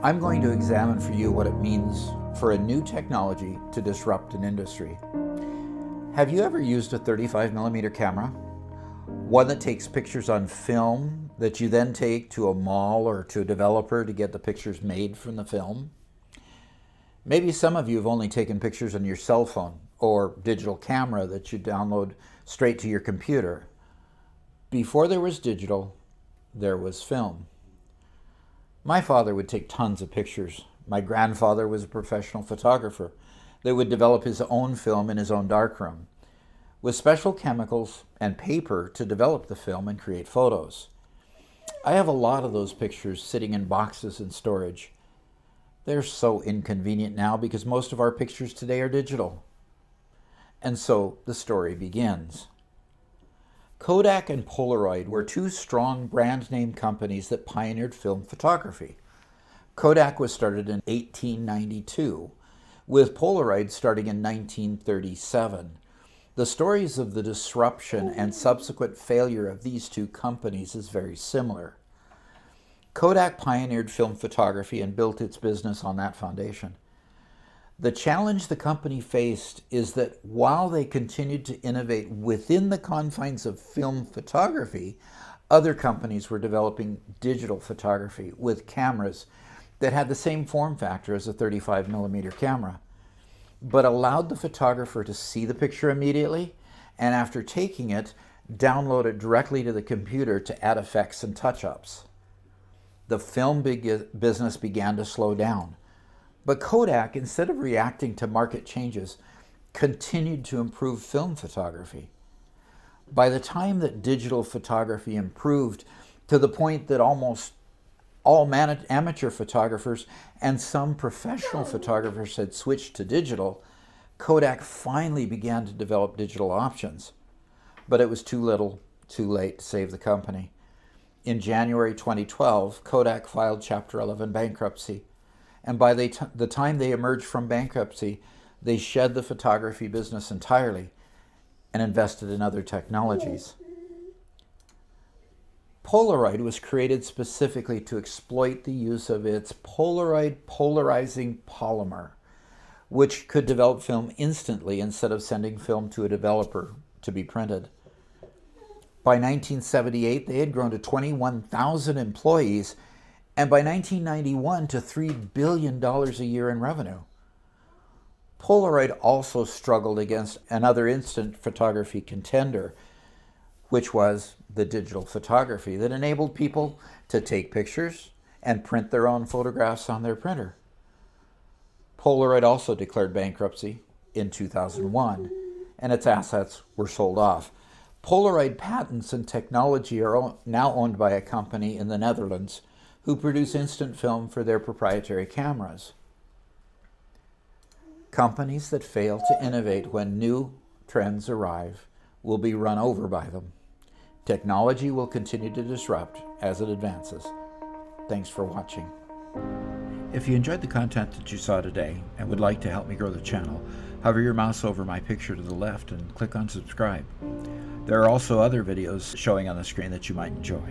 I'm going to examine for you what it means for a new technology to disrupt an industry. Have you ever used a 35mm camera? One that takes pictures on film that you then take to a mall or to a developer to get the pictures made from the film? Maybe some of you have only taken pictures on your cell phone or digital camera that you download straight to your computer. Before there was digital, there was film. My father would take tons of pictures. My grandfather was a professional photographer that would develop his own film in his own darkroom with special chemicals and paper to develop the film and create photos. I have a lot of those pictures sitting in boxes in storage. They're so inconvenient now because most of our pictures today are digital. And so the story begins. Kodak and Polaroid were two strong brand name companies that pioneered film photography. Kodak was started in 1892, with Polaroid starting in 1937. The stories of the disruption and subsequent failure of these two companies is very similar. Kodak pioneered film photography and built its business on that foundation. The challenge the company faced is that while they continued to innovate within the confines of film photography, other companies were developing digital photography with cameras that had the same form factor as a 35mm camera, but allowed the photographer to see the picture immediately, and after taking it, download it directly to the computer to add effects and touch-ups. The film business began to slow down. But Kodak, instead of reacting to market changes, continued to improve film photography. By the time that digital photography improved to the point that almost all amateur photographers and some professional photographers had switched to digital, Kodak finally began to develop digital options. But it was too little, too late to save the company. In January 2012, Kodak filed Chapter 11 bankruptcy. And by the time they emerged from bankruptcy, they shed the photography business entirely and invested in other technologies. Polaroid was created specifically to exploit the use of its Polaroid polarizing polymer, which could develop film instantly instead of sending film to a developer to be printed. By 1978, they had grown to 21,000 employees, and by 1991 to $3 billion a year in revenue. Polaroid also struggled against another instant photography contender, which was the digital photography that enabled people to take pictures and print their own photographs on their printer. Polaroid also declared bankruptcy in 2001, and its assets were sold off. Polaroid patents and technology are now owned by a company in the Netherlands who produce instant film for their proprietary cameras. Companies that fail to innovate when new trends arrive will be run over by them. Technology will continue to disrupt as it advances. Thanks for watching. If you enjoyed the content that you saw today and would like to help me grow the channel, hover your mouse over my picture to the left and click on subscribe. There are also other videos showing on the screen that you might enjoy.